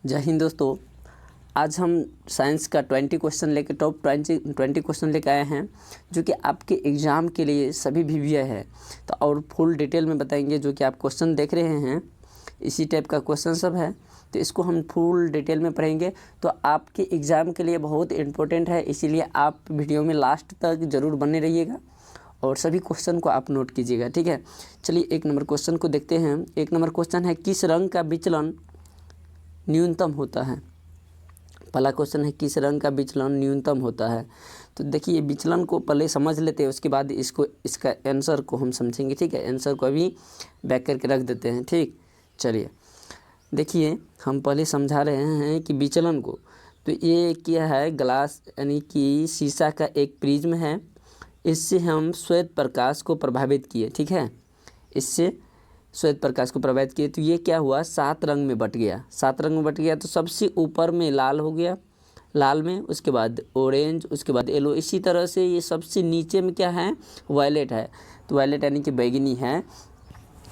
जय हिंद दोस्तों। आज हम साइंस का 20 क्वेश्चन लेकर टॉप 20 क्वेश्चन लेकर आए हैं जो कि आपके एग्ज़ाम के लिए सभी वीवीआई है। तो और फुल डिटेल में बताएंगे। जो कि आप क्वेश्चन देख रहे हैं इसी टाइप का क्वेश्चन सब है, तो इसको हम फुल डिटेल में पढ़ेंगे। तो आपके एग्ज़ाम के लिए बहुत इम्पोर्टेंट है, इसीलिए आप वीडियो में लास्ट तक ज़रूर बने रहिएगा और सभी क्वेश्चन को आप नोट कीजिएगा, ठीक है। चलिए एक नंबर क्वेश्चन को देखते हैं। एक नंबर क्वेश्चन है, किस रंग का विचलन न्यूनतम होता है। पहला क्वेश्चन है, किस रंग का विचलन न्यूनतम होता है। तो देखिए विचलन को पहले समझ लेते हैं, उसके बाद इसका आंसर को हम समझेंगे, ठीक है। आंसर को अभी बैक करके रख देते हैं, ठीक। चलिए देखिए हम पहले समझा रहे हैं कि विचलन को। तो ये क्या है, ग्लास यानी कि शीशा का एक प्रिज्म है। इससे हम श्वेत प्रकाश को प्रभावित किए, ठीक है। इससे श्वेत प्रकाश को प्रभावित किए तो ये क्या हुआ, 7 रंग में बट गया। 7 रंग में बट गया तो सबसे ऊपर में लाल हो गया, लाल में, उसके बाद ऑरेंज, उसके बाद येलो। इसी तरह से ये सबसे नीचे में क्या है, वायलेट है। तो वायलेट यानी कि बैगनी है।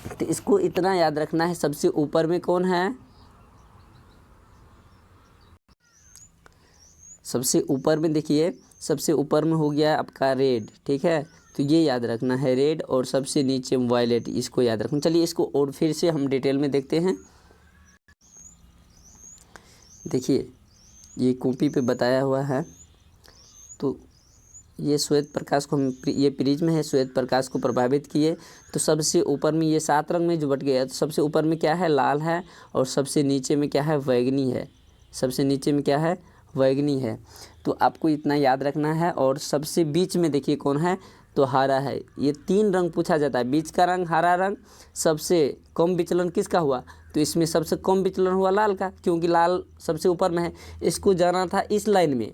तो इसको इतना याद रखना है, सबसे ऊपर में कौन है, सबसे ऊपर में देखिए, सबसे ऊपर में हो गया आपका रेड, ठीक है। तो ये याद रखना है रेड, और सबसे नीचे वायलेट, इसको याद रखना। चलिए इसको और फिर से हम डिटेल में देखते हैं। देखिए ये कॉपी पे बताया हुआ है। तो ये श्वेत प्रकाश को हम, ये प्रिज्म है, श्वेत प्रकाश को प्रभावित किए तो सबसे ऊपर में ये 7 रंग में जो बट गया, तो सबसे ऊपर में क्या है, लाल है, और सबसे नीचे में क्या है, बैगनी है। सबसे नीचे में क्या है, बैगनी है। तो आपको इतना याद रखना है। और सबसे बीच में देखिए कौन है, तो हरा है। ये 3 रंग पूछा जाता है, बीच का रंग हरा रंग। सबसे कम विचलन किसका हुआ, तो इसमें सबसे कम विचलन हुआ लाल का, क्योंकि लाल सबसे ऊपर में है। इसको जाना था इस लाइन में,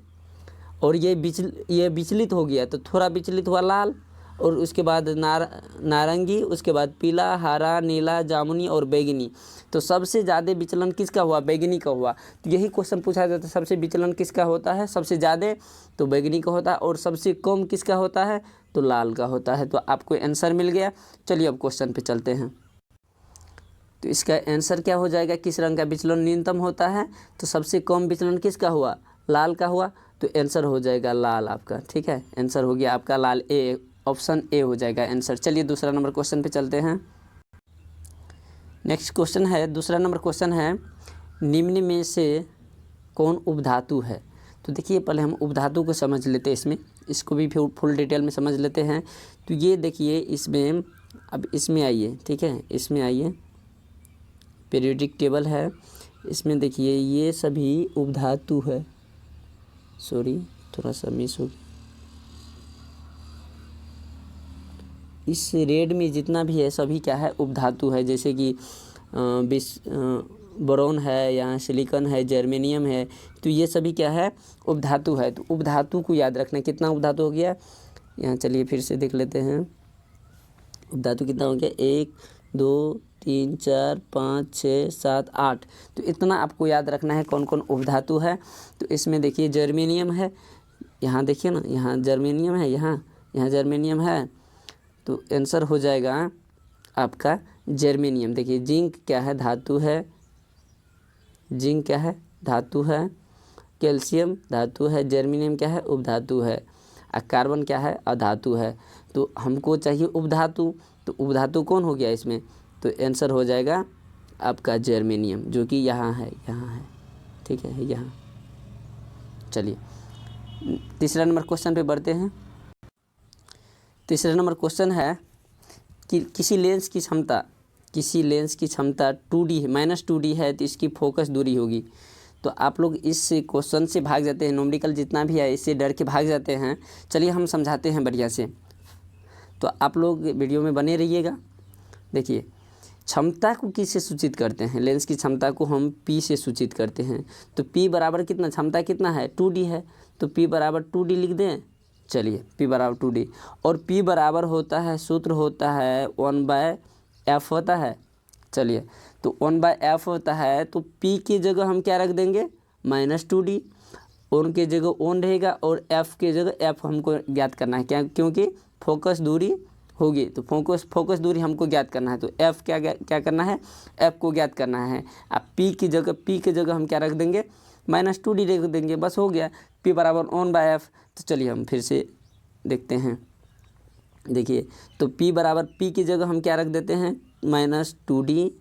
और ये विचलित हो गया तो थोड़ा विचलित हुआ लाल, और उसके बाद नारंगी, उसके बाद पीला, हरा, नीला, जामुनी और बैगनी। तो सबसे ज़्यादा विचलन किसका हुआ, बैगनी का हुआ। तो यही क्वेश्चन पूछा जाता है, सबसे विचलन किसका होता है, सबसे ज़्यादा तो बैगनी का होता है, और सबसे कम किसका होता है, तो लाल का होता है। तो आपको आंसर मिल गया। चलिए अब क्वेश्चन पे चलते हैं। तो इसका आंसर क्या हो जाएगा, किस रंग का विचलन न्यूनतम होता है। तो सबसे कम विचलन किसका हुआ, लाल का हुआ। तो आंसर हो जाएगा लाल आपका, ठीक है। आंसर हो गया आपका लाल, ए, ऑप्शन ए हो जाएगा आंसर। चलिए दूसरा नंबर क्वेश्चन पे चलते हैं। नेक्स्ट क्वेश्चन है, दूसरा नंबर क्वेश्चन है, निम्न में से कौन उपधातु है। तो देखिए पहले हम उपधातु को समझ लेते हैं, इसको भी फुल डिटेल में समझ लेते हैं। तो ये देखिए इसमें, अब इसमें आइए, ठीक है, इसमें आइए, पीरियोडिक टेबल है, इसमें देखिए ये सभी उपधातु है। सॉरी थोड़ा सा मिस हो गया। इस रेड में जितना भी है सभी क्या है, उपधातु है। जैसे कि बोरोन है, यहाँ सिलिकॉन है, जर्मेनियम है। तो ये सभी क्या है, उपधातु है। तो उपधातु को याद रखना, कितना उपधातु हो गया, यहाँ चलिए फिर से देख लेते हैं। उपधातु कितना हो गया, 1 2 3 4 5 6 7 8। तो इतना आपको याद रखना है कौन कौन उपधातु है। तो इसमें देखिए जर्मेनियम है, यहाँ देखिए ना, यहाँ जर्मेनियम है, यहाँ जर्मेनियम है। तो आंसर हो जाएगा आपका जर्मेनियम। देखिए जिंक क्या है, धातु है, जिंक क्या है, धातु है, कैल्शियम धातु है, जर्मेनियम क्या है, उपधातु है, और कार्बन क्या है, अधातु है। तो हमको चाहिए उपधातु, तो उपधातु कौन हो गया इसमें, तो आंसर हो जाएगा आपका जर्मेनियम, जो कि यहाँ है, ठीक है, यहाँ। चलिए तीसरा नंबर क्वेश्चन पे बढ़ते हैं। तीसरा नंबर क्वेश्चन है कि किसी लेंस की क्षमता 2D है, -2D है, तो इसकी फोकस दूरी होगी। तो आप लोग इस क्वेश्चन से भाग जाते हैं, न्यूमेरिकल जितना भी है इससे डर के भाग जाते हैं। चलिए हम समझाते हैं बढ़िया से, तो आप लोग वीडियो में बने रहिएगा। देखिए क्षमता को किससे सूचित करते हैं, लेंस की क्षमता को हम P से सूचित करते हैं। तो P बराबर कितना, क्षमता कितना है, 2D है, तो P बराबर 2D लिख दें। चलिए P बराबर 2D, और P बराबर होता है, सूत्र होता है 1/f होता है। चलिए तो 1/f होता है, तो P की जगह हम क्या रख देंगे, -2D, ऑन के जगह ऑन रहेगा, और F के जगह F हमको ज्ञात करना है, क्या, क्योंकि फोकस दूरी होगी तो फोकस दूरी हमको ज्ञात करना है। तो एफ क्या करना है, एफ को ज्ञात करना है। अब पी की जगह हम क्या रख देंगे, -2d रख देंगे, बस हो गया। p बराबर 1/f। तो चलिए हम फिर से देखते हैं। देखिए तो p बराबर p की जगह हम क्या रख देते हैं, -2d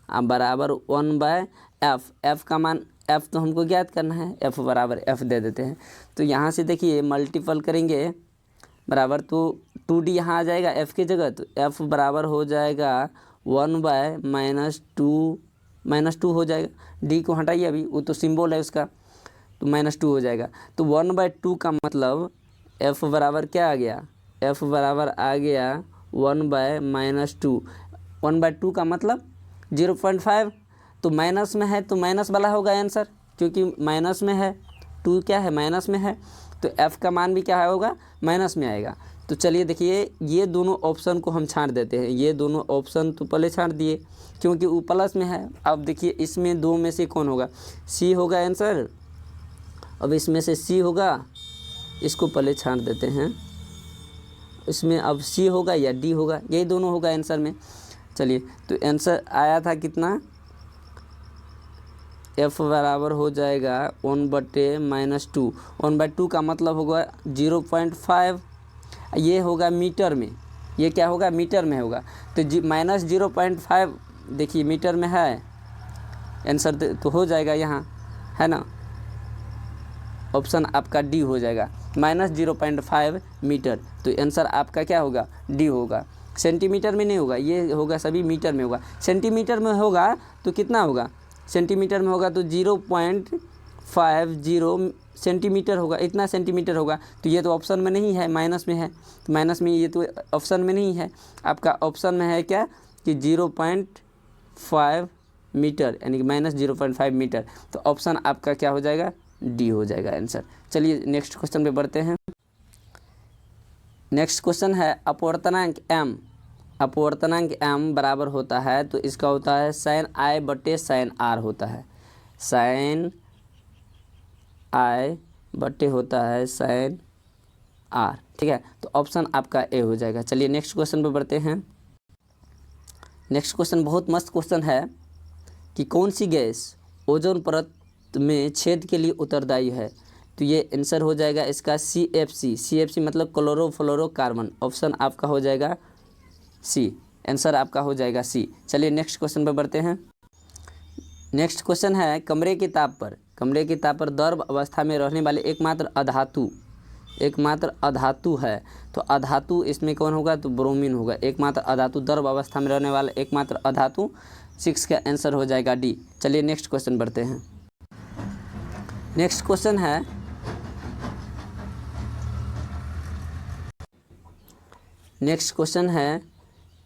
बराबर 1/f। f का मान, f तो हमको ज्ञात करना है, f बराबर f दे देते हैं। तो यहाँ से देखिए मल्टीपल करेंगे बराबर, तो 2d यहाँ आ जाएगा f की जगह, तो f बराबर हो जाएगा 1/-2 हो जाएगा। d को हटाइए, अभी वो तो सिंबल है उसका, तो -2 हो जाएगा। तो 1/2 का मतलब f बराबर क्या आ गया, f बराबर आ गया 1/-2। 1/2 का मतलब 0.5। तो माइनस में है तो माइनस वाला होगा आंसर, क्योंकि माइनस में है, 2 क्या है माइनस में है, तो f का मान भी क्या होगा, माइनस में आएगा। तो चलिए देखिए ये दोनों ऑप्शन को हम छांट देते हैं। ये दोनों ऑप्शन तो पहले छांट दिए क्योंकि वो प्लस में है। अब देखिए इसमें दो में से कौन होगा, सी होगा आंसर। अब इसमें से सी होगा, इसको पहले छांट देते हैं। इसमें अब सी होगा या डी होगा, यही दोनों होगा आंसर में। चलिए तो आंसर आया था कितना, f बराबर हो जाएगा 1/-2। 1/2 का मतलब होगा 0.5। ये होगा मीटर में, ये क्या होगा मीटर में होगा, तो -0.5 देखिए मीटर में है आंसर, तो हो जाएगा यहाँ, है ना, ऑप्शन आपका डी हो जाएगा, -0.5 मीटर। तो आंसर आपका क्या होगा, डी होगा। सेंटीमीटर में नहीं होगा, ये होगा सभी मीटर में होगा। सेंटीमीटर में होगा तो कितना होगा, सेंटीमीटर में होगा तो 0.50 सेंटीमीटर होगा, इतना सेंटीमीटर होगा। तो ये तो ऑप्शन में नहीं है, माइनस में है, तो माइनस में, ये तो ऑप्शन में नहीं है। आपका ऑप्शन में है क्या कि 0.5 मीटर, यानी कि -0.5 मीटर। तो ऑप्शन आपका क्या हो जाएगा, डी हो जाएगा आंसर। चलिए नेक्स्ट क्वेश्चन पे बढ़ते हैं। नेक्स्ट क्वेश्चन है अपवर्तनांक m। अपवर्तनांक m बराबर होता है, तो इसका होता है sin i बटे sin r होता है, sin i बटे होता है sin r, ठीक है। तो ऑप्शन आपका ए हो जाएगा। चलिए नेक्स्ट क्वेश्चन पे बढ़ते हैं। नेक्स्ट क्वेश्चन बहुत मस्त क्वेश्चन है कि कौन सी गैस ओजोन परत में छेद के लिए उत्तरदायी है। तो ये आंसर हो जाएगा इसका CFC। CFC मतलब क्लोरोफ्लोरोकार्बन। ऑप्शन आपका हो जाएगा सी, आंसर आपका हो जाएगा सी। चलिए नेक्स्ट क्वेश्चन पर बढ़ते हैं। नेक्स्ट क्वेश्चन है कमरे की ताप पर द्रव अवस्था में रहने वाले एकमात्र अधातु है। तो अधातु इसमें कौन होगा, तो ब्रोमीन होगा। एकमात्र अधातु, द्रव अवस्था में रहने वाला एकमात्र अधातु, 6 का आंसर हो जाएगा डी। चलिए नेक्स्ट क्वेश्चन बढ़ते हैं। नेक्स्ट क्वेश्चन है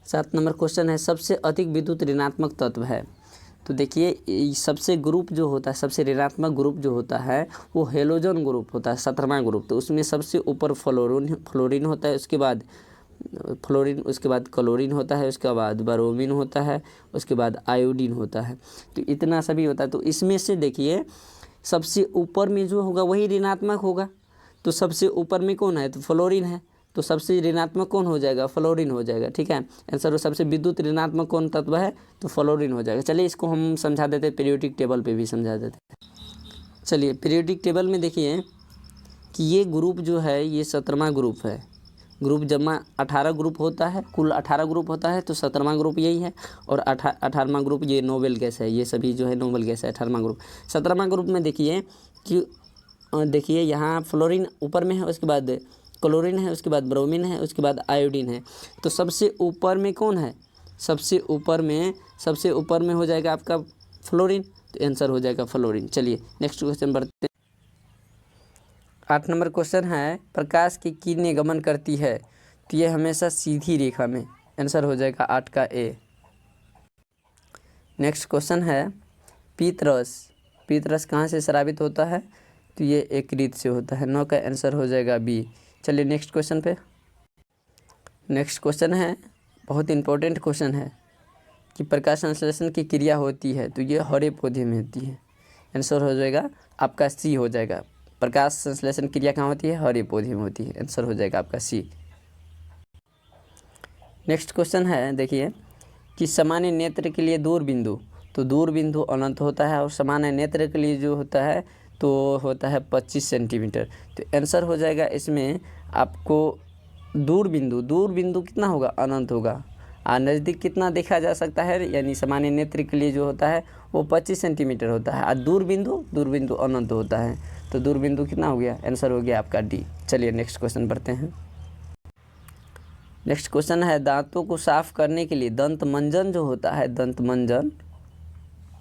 7 नंबर क्वेश्चन है, सबसे अधिक विद्युत ऋणात्मक तत्व है। तो देखिए सबसे ग्रुप जो होता है, सबसे ऋणात्मक ग्रुप जो होता है वो हेलोजन ग्रुप होता है, 17वां ग्रुप। तो उसमें सबसे ऊपर फ्लोरीन होता है, उसके बाद क्लोरीन होता है, उसके बाद ब्रोमीन होता है, उसके बाद आयोडीन होता है। तो इतना सभी होता है। तो इसमें से देखिए सबसे ऊपर में जो होगा वही ऋणात्मक होगा। तो सबसे ऊपर में कौन है, तो फ्लोरीन है, तो सबसे ऋणात्मक कौन हो जाएगा, फ्लोरीन हो जाएगा, ठीक है। आंसर सबसे विद्युत ऋणात्मक कौन तत्व है, तो फ्लोरीन हो जाएगा। चलिए इसको हम समझा देते हैं, पीरियोडिक टेबल पे भी समझा देते हैं। चलिए पीरियोडिक टेबल में देखिए कि ये ग्रुप जो है ये 17वां ग्रुप है। ग्रुप जमा 18 ग्रुप होता है, कुल 18 ग्रुप होता है, तो 17वां ग्रुप यही है। और 18वां ग्रुप ये नोबेल गैस है, ये सभी जो है नोबेल गैस है 18वां ग्रुप। 17वां ग्रुप में देखिए कि देखिए यहाँ फ्लोरीन ऊपर में है, उसके बाद क्लोरीन है, उसके बाद ब्रोमीन है, उसके बाद आयोडीन है। तो सबसे ऊपर में कौन है, सबसे ऊपर में हो जाएगा आपका फ्लोरीन। तो आंसर हो जाएगा फ्लोरीन। चलिए नेक्स्ट क्वेश्चन बढ़ते हैं। 8 नंबर क्वेश्चन है प्रकाश की किरणें गमन करती है, तो ये हमेशा सीधी रेखा में। आंसर हो जाएगा 8 का ए। नेक्स्ट क्वेश्चन है पीतरस कहाँ से स्रावित होता है, तो ये यकृत से होता है। 9 का आंसर हो जाएगा बी। चलिए नेक्स्ट क्वेश्चन पे। नेक्स्ट क्वेश्चन है बहुत इंपॉर्टेंट क्वेश्चन है कि प्रकाश संश्लेषण की क्रिया होती है, तो ये हरे पौधे में होती है। आंसर हो जाएगा आपका सी हो जाएगा। प्रकाश संश्लेषण क्रिया कहाँ होती है, हरे पौधे में होती है। आंसर हो जाएगा आपका सी। नेक्स्ट क्वेश्चन है देखिए कि सामान्य नेत्र के लिए दूर बिंदु, तो दूर बिंदु अनंत होता है और सामान्य नेत्र के लिए जो होता है तो होता है 25 सेंटीमीटर। तो आंसर हो जाएगा इसमें आपको दूर बिंदु कितना होगा, अनंत होगा। और नज़दीक कितना देखा जा सकता है, यानी सामान्य नेत्र के लिए जो होता है वो 25 सेंटीमीटर होता है। और दूर बिंदु अनंत होता है। तो दूर बिंदु कितना हो गया, आंसर हो गया आपका डी। चलिए नेक्स्ट क्वेश्चन पढ़ते हैं। नेक्स्ट क्वेश्चन है दांतों को साफ करने के लिए दंत मंजन जो होता है, दंत मंजन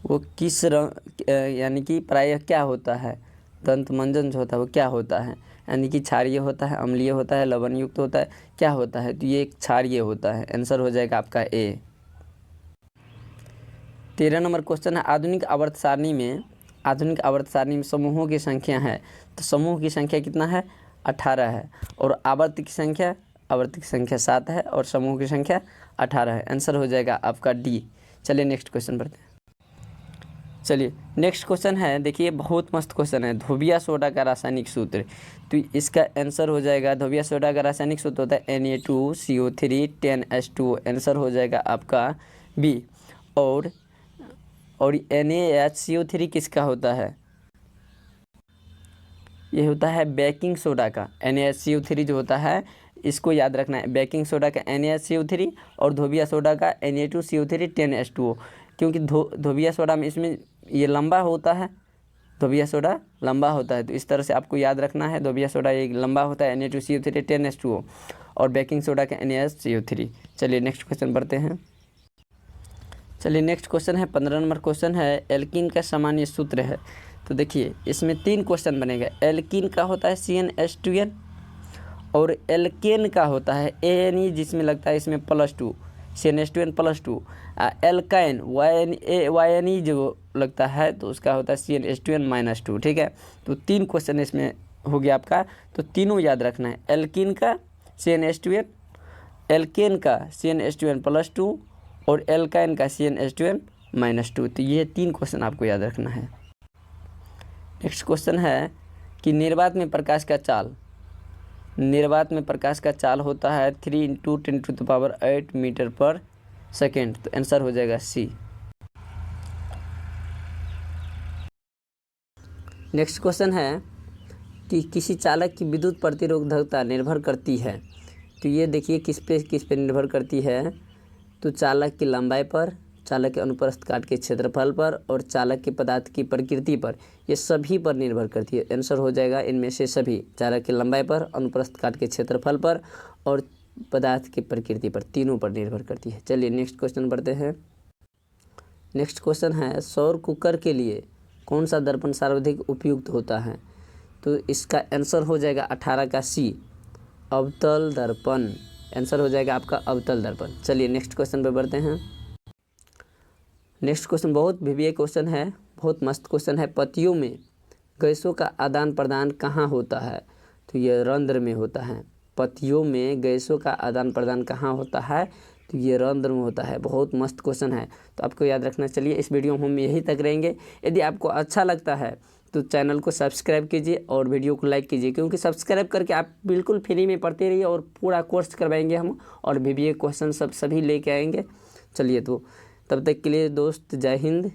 वो किस रंग यानी कि प्रायः क्या होता है, दंत मंजन जो होता है वो क्या होता है, यानी कि क्षारीय होता है, अम्लीय होता है, लवण युक्त होता है, क्या होता है। तो ये एक क्षारीय होता है। आंसर हो जाएगा आपका ए। 13 नंबर क्वेश्चन है आधुनिक आवर्त सारणी में समूहों की संख्या है। तो समूह की संख्या कितना है, 18 है। और आवर्त की संख्या 7 है और समूह की संख्या 18 है। आंसर हो जाएगा आपका डी। चलिए नेक्स्ट क्वेश्चन पढ़ते हैं। चलिए नेक्स्ट क्वेश्चन है देखिए, बहुत मस्त क्वेश्चन है, धोबिया सोडा का रासायनिक सूत्र। तो इसका आंसर हो जाएगा, धोबिया सोडा का रासायनिक सूत्र होता है Na2CO3 10H2। आंसर हो जाएगा आपका बी। और NaHCO3 किसका होता है, ये होता है बेकिंग सोडा का। NaHCO3 जो होता है इसको याद रखना है, बेकिंग सोडा का NaHCO3 और धोबिया सोडा का Na2CO3 10H2O। क्योंकि धोबिया सोडा में इसमें ये लंबा होता है, धोबिया सोडा लंबा होता है, तो इस तरह से आपको याद रखना है। धोबिया सोडा ये लंबा होता है Na2CO3 10H2O और बेकिंग सोडा का NaHCO3। चलिए नेक्स्ट क्वेश्चन पढ़ते हैं। चलिए नेक्स्ट क्वेश्चन है 15 नंबर क्वेश्चन है एल्कीन का सामान्य सूत्र है। तो देखिए इसमें 3 क्वेश्चन बनेगा। एल्कीन का होता है CnH2n और एल्केन का होता है ANE जिसमें लगता है इसमें +2 CnH2n +2। एल्काइन YNE जो लगता है तो उसका होता है CnH2n -2। ठीक है, तो 3 क्वेश्चन इसमें हो गया आपका। तो तीनों याद रखना है, एल्कीन का CnH2n, एल्केन का CnH2n +2 और एल्काइन का CnH2n -2। तो ये 3 क्वेश्चन आपको याद रखना है। नेक्स्ट क्वेश्चन है कि निर्वात में प्रकाश का चाल होता है 3 × 10⁸ मीटर पर सेकेंड। तो आंसर हो जाएगा सी। नेक्स्ट क्वेश्चन है कि किसी चालक की विद्युत प्रतिरोधकता निर्भर करती है। तो ये देखिए किस पे निर्भर करती है, तो चालक की लंबाई पर, चालक के अनुप्रस्थ काट के क्षेत्रफल पर और चालक के पदार्थ की प्रकृति पर, ये सभी पर निर्भर करती है। आंसर हो जाएगा इनमें से सभी, चालक की लंबाई पर, अनुप्रस्थ काट के क्षेत्रफल पर और पदार्थ की प्रकृति पर, तीनों पर निर्भर करती है। चलिए नेक्स्ट क्वेश्चन पढ़ते हैं। नेक्स्ट क्वेश्चन है सौर कुकर के लिए कौन सा दर्पण सर्वाधिक उपयुक्त होता है। तो इसका आंसर हो जाएगा 18 का सी, अवतल दर्पण। आंसर हो जाएगा आपका अवतल दर्पण। चलिए नेक्स्ट क्वेश्चन पे बढ़ते हैं। नेक्स्ट क्वेश्चन बहुत वीवीआई क्वेश्चन है, बहुत मस्त क्वेश्चन है। पतियों में गैसों का आदान प्रदान कहाँ होता है। तो ये रंध्र में होता है। पतियों में गैसों का आदान प्रदान कहाँ होता है, तो ये रंध्र में होता है। बहुत मस्त क्वेश्चन है, तो आपको याद रखना। चलिए इस वीडियो में हम यहीं तक रहेंगे। यदि आपको अच्छा लगता है तो चैनल को सब्सक्राइब कीजिए और वीडियो को लाइक कीजिए, क्योंकि सब्सक्राइब करके आप बिल्कुल फ्री में पढ़ते रहिए और पूरा कोर्स करवाएंगे हम, और वीवीआई क्वेश्चन सभी लेके आएंगे। चलिए तो तब तक के लिए दोस्त, जय हिंद।